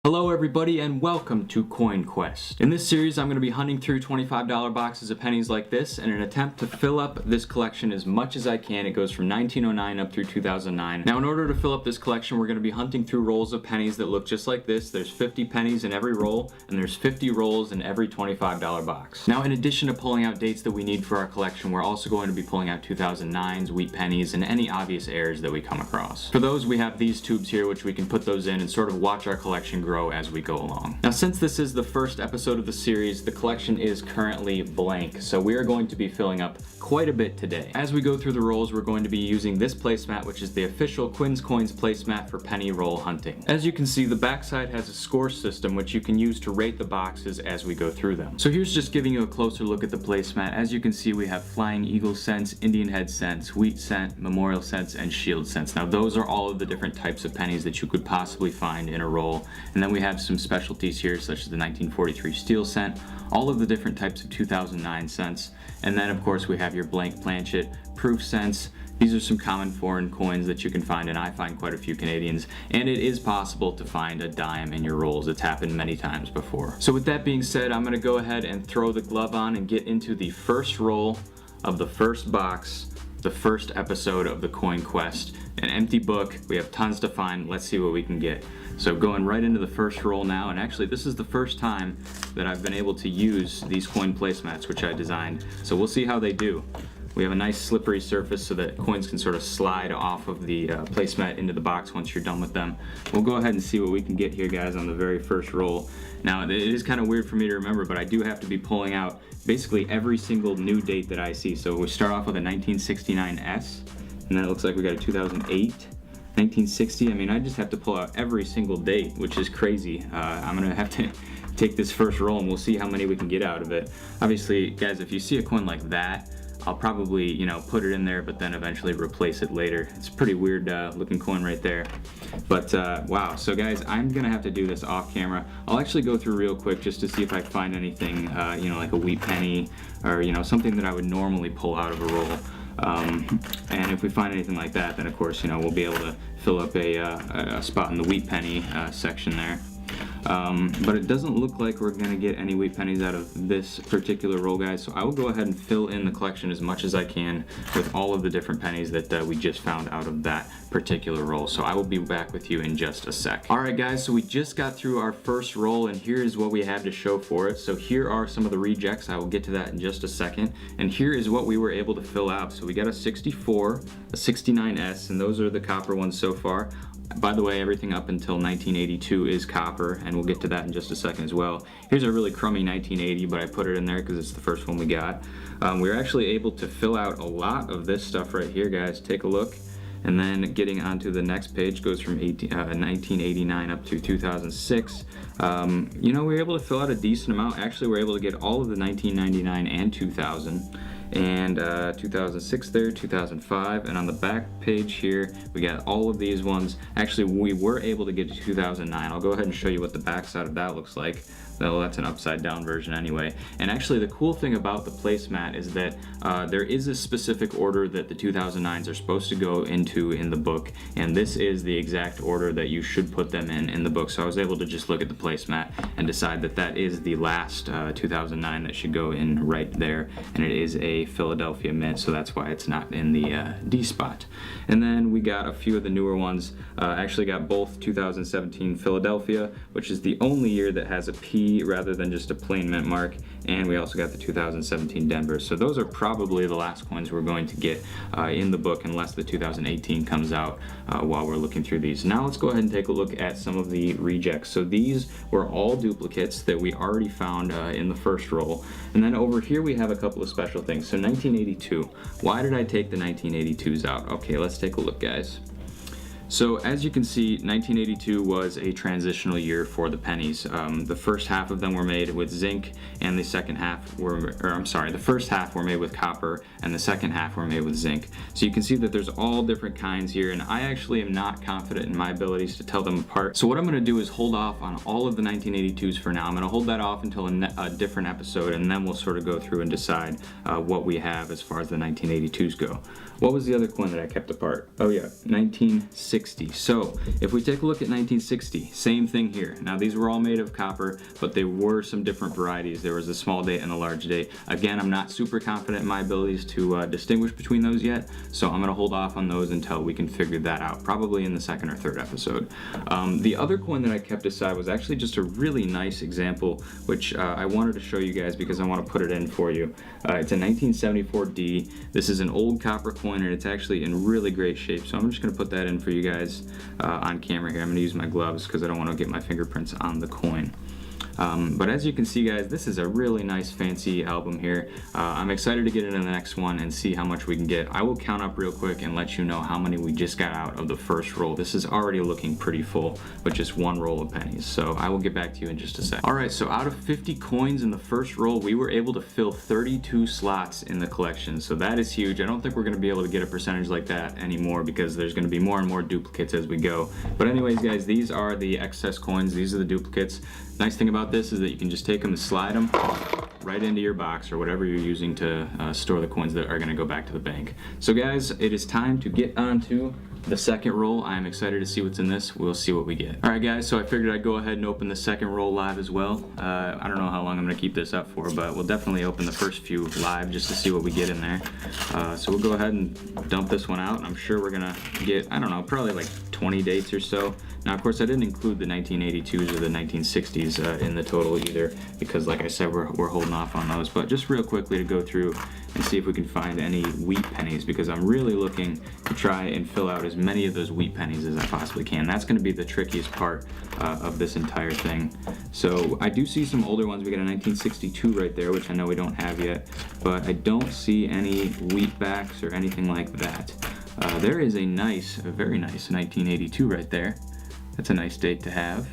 Hello everybody and welcome to Coin Quest. In this series I'm going to be hunting through $25 boxes of pennies like this in an attempt to fill up this collection as much as I can. It goes from 1909 up through 2009. Now in order to fill up this collection we're going to be hunting through rolls of pennies that look just like this. There's 50 pennies in every roll and there's 50 rolls in every $25 box. Now in addition to pulling out dates that we need for our collection, we're also going to be pulling out 2009s, wheat pennies, and any obvious errors that we come across. For those we have these tubes here which we can put those in and sort of watch our collection grow as we go along. Now since this is the first episode of the series, the collection is currently blank, so we are going to be filling up quite a bit today. As we go through the rolls, we're going to be using this placemat, which is the official Quin Coins placemat for penny roll hunting. As you can see, the backside has a score system which you can use to rate the boxes as we go through them. So here's just giving you a closer look at the placemat. As you can see, we have Flying Eagle cents, Indian head cents, wheat cent, memorial cents, and shield cents. Now those are all of the different types of pennies that you could possibly find in a roll. And then we have some specialties here such as the 1943 steel cent, all of the different types of 2009 cents, and then of course we have your blank planchet, proof cents. These are some common foreign coins that you can find, and I find quite a few Canadians, and it is possible to find a dime in your rolls. It's happened many times before. So with that being said, I'm going to go ahead and throw the glove on and get into the first roll of the first box, the first episode of the Coin Quest. An empty book, we have tons to find. Let's see what we can get. So going right into the first roll now, and actually this is the first time that I've been able to use these coin placemats which I designed, so we'll see how they do. We have a nice slippery surface so that coins can sort of slide off of the placemat into the box once you're done with them. We'll go ahead and see what we can get here, guys, on the very first roll. Now it is kind of weird for me to remember, but I do have to be pulling out basically every single new date that I see. So we start off with a 1969S, and then it looks like we got a 2008, 1960. I mean, I just have to pull out every single date, which is crazy. I'm gonna have to take this first roll and we'll see how many we can get out of it. Obviously, guys, if you see a coin like that, I'll probably, you know, put it in there, but then eventually replace it later. It's a pretty weird looking coin right there. But wow, so guys, I'm gonna have to do this off camera. I'll actually go through real quick just to see if I find anything, you know, like a wheat penny or, you know, something that I would normally pull out of a roll. And if we find anything like that, then of course, you know, we'll be able to fill up a spot in the wheat penny section there. But it doesn't look like we're going to get any wheat pennies out of this particular roll, guys, so I will go ahead and fill in the collection as much as I can with all of the different pennies that we just found out of that particular roll. So I will be back with you in just a sec. Alright guys, so we just got through our first roll and here is what we have to show for it. So here are some of the rejects. I will get to that in just a second. And here is what we were able to fill out. So we got a 64, a 69S, and those are the copper ones so far. By the way, everything up until 1982 is copper, and we'll get to that in just a second as well. Here's a really crummy 1980, but I put it in there because it's the first one we got. We were actually able to fill out a lot of this stuff right here, guys. Take a look. And then getting onto the next page goes from 1989 up to 2006. You know, we were able to fill out a decent amount. Actually, we were able to get all of the 1999 and 2000. And 2006 there, 2005, and on the back page here we got all of these ones. Actually, we were able to get to 2009. I'll go ahead and show you what the back side of that looks like. Well, that's an upside down version anyway. And actually the cool thing about the placemat is that there is a specific order that the 2009s are supposed to go into in the book, and this is the exact order that you should put them in the book. So I was able to just look at the placemat and decide that that is the last 2009 that should go in right there, and it is a Philadelphia mint, so that's why it's not in the D spot. And then we got a few of the newer ones. Actually got both 2017 Philadelphia, which is the only year that has a P rather than just a plain mint mark, and we also got the 2017 Denver. So those are probably the last coins we're going to get in the book unless the 2018 comes out while we're looking through these. Now let's go ahead and take a look at some of the rejects. So these were all duplicates that we already found in the first roll. And then over here we have a couple of special things. So 1982. Why did I take the 1982s out? Okay, let's take a look, guys. So as you can see, 1982 was a transitional year for the pennies. The first half of them were made with zinc, and the second half were, the first half were made with copper, and the second half were made with zinc. So you can see that there's all different kinds here, and I actually am not confident in my abilities to tell them apart. So what I'm gonna do is hold off on all of the 1982s for now. I'm gonna hold that off until a different episode, and then we'll sort of go through and decide what we have as far as the 1982s go. What was the other coin that I kept apart? Oh yeah, 1960. 1960. So if we take a look at 1960, same thing here. Now these were all made of copper, but there were some different varieties. There was a small date and a large date. Again, I'm not super confident in my abilities to distinguish between those yet, so I'm gonna hold off on those until we can figure that out, probably in the second or third episode. The other coin that I kept aside was actually just a really nice example, which I wanted to show you guys because I want to put it in for you. It's a 1974D. This is an old copper coin, and it's actually in really great shape, so I'm just going to put that in for you guys on camera here. I'm going to use my gloves because I don't want to get my fingerprints on the coin. But as you can see, guys, this is a really nice fancy album here. I'm excited to get into the next one and see how much we can get. I will count up real quick and let you know how many we just got out of the first roll. This is already looking pretty full with just one roll of pennies, so I will get back to you in just a sec. Alright, so out of 50 coins in the first roll, we were able to fill 32 slots in the collection, so that is huge. I don't think we're going to be able to get a percentage like that anymore because there's going to be more and more duplicates as we go. But anyways, guys, these are the excess coins. These are the duplicates. Nice thing about this is that you can just take them and slide them right into your box or whatever you're using to store the coins that are going to go back to the bank. So guys, it is time to get on to the second roll. I am excited to see what's in this. We'll see what we get. Alright guys, so I figured I'd go ahead and open the second roll live as well. I don't know how long I'm going to keep this up for, but we'll definitely open the first few live just to see what we get in there. So we'll go ahead and dump this one out. I'm sure we're going to get, I don't know, probably like 20 dates or so. Now, of course, I didn't include the 1982s or the 1960s in the total either, because like I said, we're holding off on those. But just real quickly to go through and see if we can find any wheat pennies, because I'm really looking to try and fill out as many of those wheat pennies as I possibly can. That's going to be the trickiest part of this entire thing. So I do see some older ones. We got a 1962 right there, which I know we don't have yet, but I don't see any wheat backs or anything like that. There is a very nice 1982 right there. That's a nice date to have,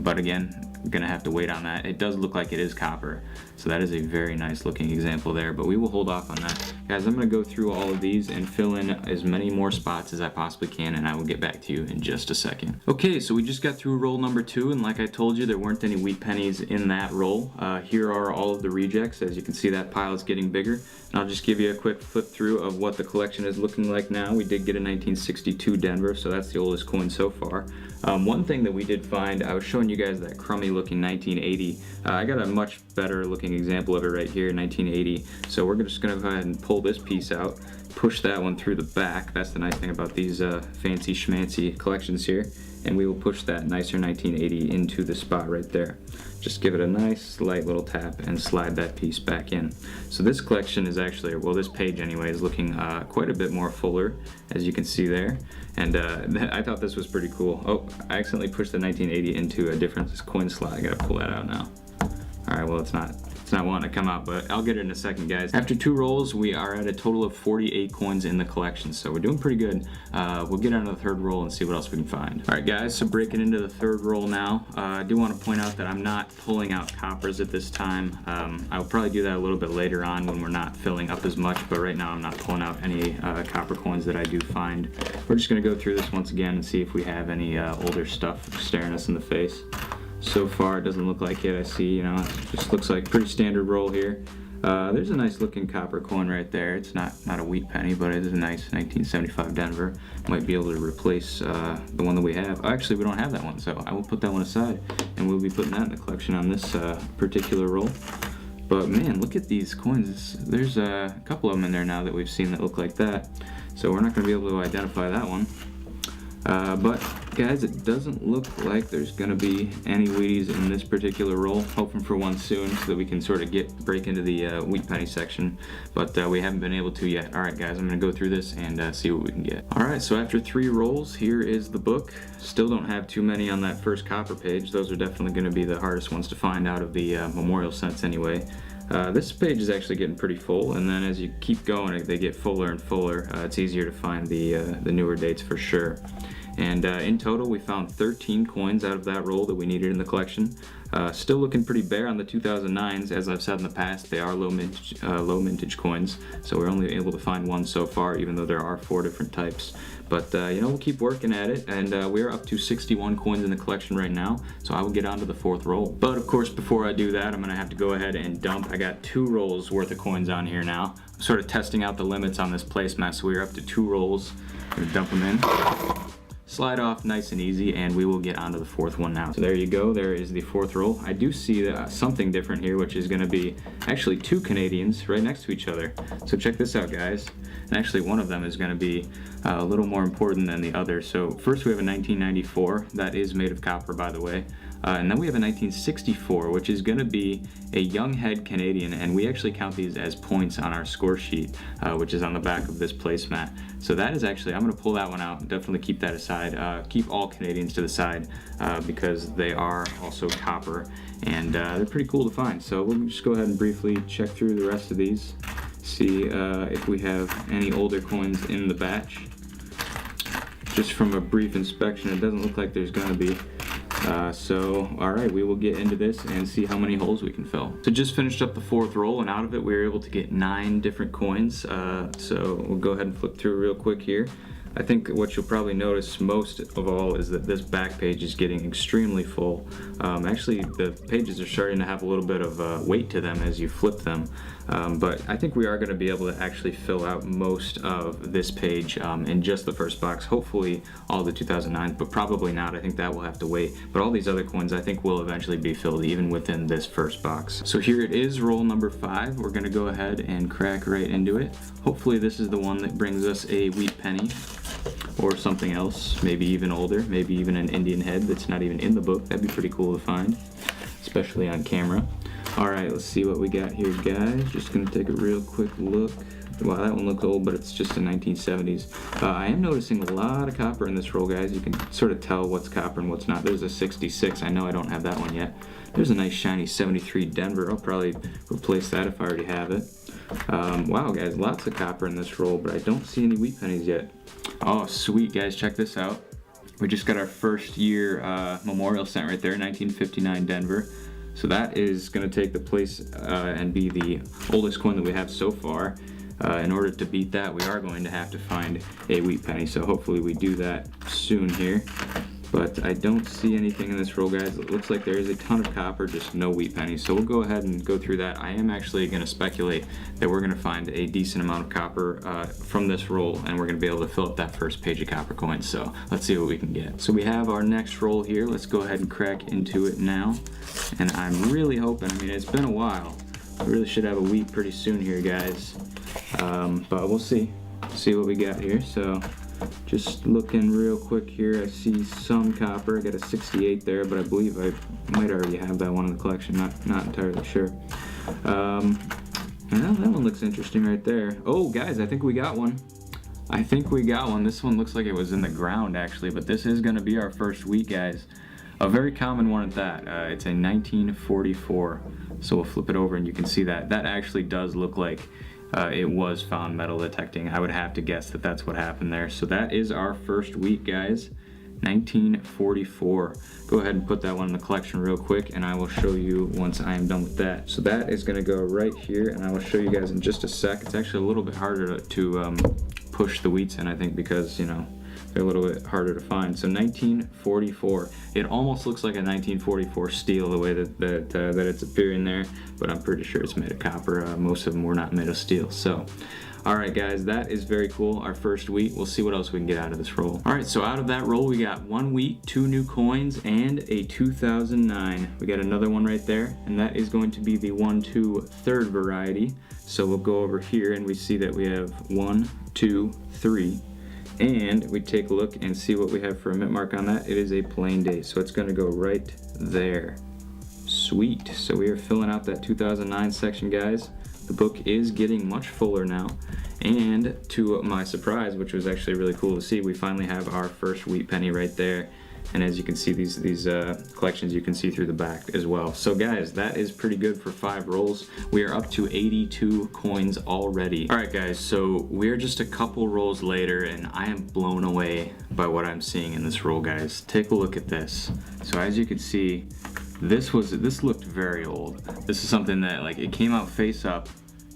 but again, I'm gonna have to wait on that. It does look like it is copper, so that is a very nice looking example there, but we will hold off on that. Guys, I'm gonna go through all of these and fill in as many more spots as I possibly can, and I will get back to you in just a second. Okay, so we just got through roll number 2, and like I told you, there weren't any wheat pennies in that roll. Here are all of the rejects. As you can see, that pile is getting bigger. And I'll just give you a quick flip through of what the collection is looking like now. We did get a 1962 Denver, so that's the oldest coin so far. One thing that we did find, I was showing you guys that crummy looking 1980. I got a much better looking example of it right here, 1980. So we're just gonna go ahead and pull this piece out, push that one through the back. That's the nice thing about these fancy schmancy collections here. And we will push that nicer 1980 into the spot right there. Just give it a nice light little tap and slide that piece back in. So this collection is actually, well, this page anyway, is looking quite a bit more fuller, as you can see there. And I thought this was pretty cool. Oh, I accidentally pushed the 1980 into a different coin slot. I gotta pull that out now. All right, well, it's not wanting to come out, but I'll get it in a second, guys. After 2 rolls, we are at a total of 48 coins in the collection, so we're doing pretty good. We'll get on to the third roll and see what else we can find. All right, guys, so breaking into the third roll now. I do want to point out that I'm not pulling out coppers at this time. I'll probably do that a little bit later on when we're not filling up as much, but right now I'm not pulling out any copper coins that I do find. We're just gonna go through this once again and see if we have any older stuff staring us in the face. So far, it doesn't look like it. I see, you know, it just looks like pretty standard roll here. There's a nice looking copper coin right there. It's not a wheat penny, but it is a nice 1975 Denver. Might be able to replace the one that we have. Actually, we don't have that one, so I will put that one aside, and we'll be putting that in the collection on this particular roll. But man, look at these coins. There's a couple of them in there now that we've seen that look like that. So we're not going to be able to identify that one. But guys, it doesn't look like there's gonna be any Wheaties in this particular roll. Hoping for one soon so that we can sort of break into the wheat penny section, but we haven't been able to yet. All right, guys, I'm gonna go through this and see what we can get. All right, so after 3 rolls, here is the book. Still don't have too many on that first copper page. Those are definitely gonna be the hardest ones to find out of the memorial sets anyway. This page is actually getting pretty full, and then as you keep going, they get fuller and fuller. It's easier to find the newer dates for sure. And in total, we found 13 coins out of that roll that we needed in the collection. Still looking pretty bare on the 2009s. As I've said in the past, they are low mintage coins, so we're only able to find 1 so far, even though there are 4 different types. But you know, we'll keep working at it, and we're up to 61 coins in the collection right now, so I will get on to the 4th roll. But of course, before I do that, I'm gonna have to go ahead and dump. I got 2 rolls worth of coins on here now. I'm sort of testing out the limits on this placemat, so we're up to 2 rolls. I'm gonna dump them in. slide off nice and easy, and we will get onto the fourth one now. So there you go, there is the fourth roll. I do see something different here, which is going to be actually two Canadians right next to each other. So check this out, guys. And actually one of them is going to be a little more important than the other. So first we have a 1994, that is made of copper, by the way. And then we have a 1964, which is going to be a young head Canadian, and we actually count these as points on our score sheet, which is on the back of this placemat. So that is actually, I'm going to pull that one out, definitely keep that aside. Keep all Canadians to the side because they are also copper, and they're pretty cool to find. So we'll just go ahead and briefly check through the rest of these, see if we have any older coins in the batch. Just from a brief inspection, it doesn't look like there's going to be. So, alright, we will get into this and see how many holes we can fill. So just finished up the fourth roll, and out of it we were able to get 9 different coins. So we'll go ahead and flip through real quick here. I think what you'll probably notice most of all is that this back page is getting extremely full. Actually, the pages are starting to have a little bit of weight to them as you flip them. But I think we are going to be able to actually fill out most of this page in just the first box. Hopefully all the 2009s, but probably not. I think that will have to wait. But all these other coins I think will eventually be filled even within this first box. So here it is, roll number 5. We're going to go ahead and crack right into it. Hopefully this is the one that brings us a wheat penny, or something else, maybe even older, maybe even an Indian head that's not even in the book. That'd be pretty cool to find, especially on camera. Alright, let's see what we got here, guys. Just gonna take a real quick look. Wow, that one looks old, but it's just the 1970s. I am noticing a lot of copper in this roll, guys. You can sort of tell what's copper and what's not. There's a 66. I know I don't have that one yet. There's a nice shiny 73 Denver. I'll probably replace that if I already have it. Wow, guys, lots of copper in this roll, but I don't see any wheat pennies yet. Oh, sweet, guys, check this out. We just got our first year memorial cent right there, 1959 Denver. So that is going to take the place and be the oldest coin that we have so far. In order to beat that, we are going to have to find a wheat penny. So hopefully we do that soon here. But I don't see anything in this roll, guys. It looks like there is a ton of copper, just no wheat pennies. So we'll go ahead and go through that. I am actually going to speculate that we're going to find a decent amount of copper from this roll, and we're going to be able to fill up that first page of copper coins. So let's see what we can get. So we have our next roll here. Let's go ahead and crack into it now. And I'm really hoping, I mean, it's been a while. We really should have a wheat pretty soon here, guys. But we'll see what we got here. So just looking real quick here, I see some copper. I got a 68 there, but I believe I might already have that one in the collection. Not entirely sure. Well, that one looks interesting right there. Oh, guys, I think we got one. This one looks like it was in the ground, actually, but this is going to be our first wheat, guys. A very common one at that. It's a 1944. So we'll flip it over and you can see that. That actually does look like it was found metal detecting. I would have to guess that that's what happened there. So that is our first wheat, guys. 1944. Go ahead and put that one in the collection real quick, and I will show you once I am done with that. So that is going to go right here, and I will show you guys in just a sec. It's actually a little bit harder to push the wheats in, I think, because, you know, they're a little bit harder to find. So 1944. It almost looks like a 1944 steel the way that it's appearing there, but I'm pretty sure it's made of copper. Most of them were not made of steel. So, all right, guys, that is very cool. Our first wheat. We'll see what else we can get out of this roll. All right, so out of that roll, we got 1 wheat, 2 new coins, and a 2009. We got another one right there, and that is going to be the 1-2 third variety. So we'll go over here, and we see that we have 1, 2, 3. And we take a look and see what we have for a mint mark on that. It is a plain date, so it's going to go right there. Sweet. So we are filling out that 2009 section, guys. The book is getting much fuller now. And to my surprise, which was actually really cool to see, we finally have our first wheat penny right there. And as you can see, these collections you can see through the back as well. So guys, that is pretty good for 5 rolls. We are up to 82 coins already. All right, guys, so we're just a couple rolls later, and I am blown away by what I'm seeing in this roll, guys. Take a look at this. So as you can see, this looked very old. This is something that, like, it came out face up,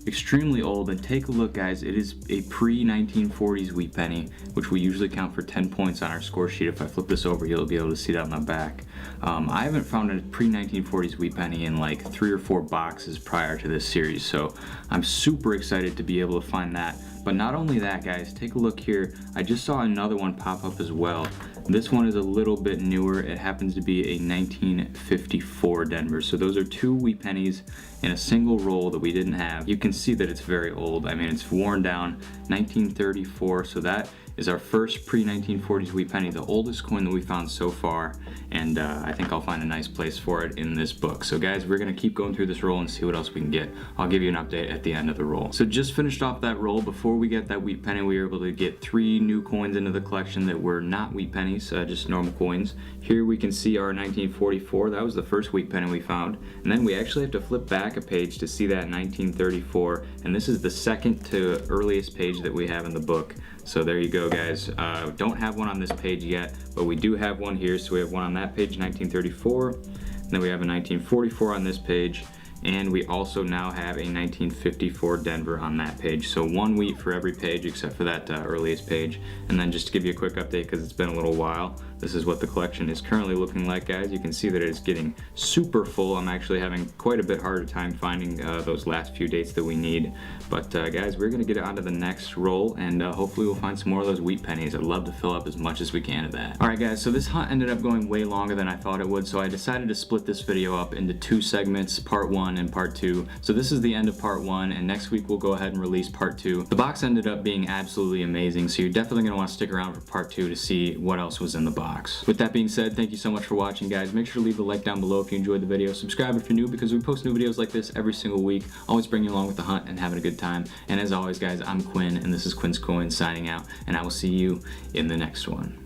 extremely old. And take a look, guys, it is a pre-1940s wheat penny, which we usually count for 10 points on our score sheet. If I flip this over, you'll be able to see that on the back. I haven't found a pre-1940s wheat penny in like 3 or 4 boxes prior to this series, so I'm super excited to be able to find that. But not only that, guys, take a look here. I just saw another one pop up as well. This one is a little bit newer. It happens to be a 1954 Denver. So those are 2 wheat pennies in a single roll that we didn't have. You can see that it's very old. I mean, it's worn down. 1934, so that is our first pre-1940s wheat penny, the oldest coin that we found so far, and I think I'll find a nice place for it in this book. So guys, we're gonna keep going through this roll and see what else we can get. I'll give you an update at the end of the roll. So just finished off that roll. Before we get that wheat penny, we were able to get 3 new coins into the collection that were not wheat pennies, just normal coins. Here we can see our 1944. That was the first wheat penny we found, and then we actually have to flip back a page to see that 1934, and this is the second to earliest page that we have in the book. So there you go, guys. Don't have one on this page yet, but we do have one here. So we have one on that page, 1934. Then we have a 1944 on this page. And we also now have a 1954 Denver on that page. So 1 wheat for every page except for that earliest page. And then just to give you a quick update, because it's been a little while, this is what the collection is currently looking like, guys. You can see that it's getting super full. I'm actually having quite a bit harder time finding those last few dates that we need. But guys, we're gonna get on to the next roll, and hopefully we'll find some more of those wheat pennies. I'd love to fill up as much as we can of that. All right, guys, so this hunt ended up going way longer than I thought it would, so I decided to split this video up into 2 segments, part 1 and part 2. So this is the end of part 1, and next week we'll go ahead and release part 2. The box ended up being absolutely amazing, so you're definitely gonna wanna stick around for part 2 to see what else was in the box. With that being said, thank you so much for watching, guys. Make sure to leave a like down below if you enjoyed the video. Subscribe if you're new, because we post new videos like this every single week. Always bring you along with the hunt and having a good time. And as always, guys, I'm Quinn, and this is Quin's Coins signing out, and I will see you in the next one.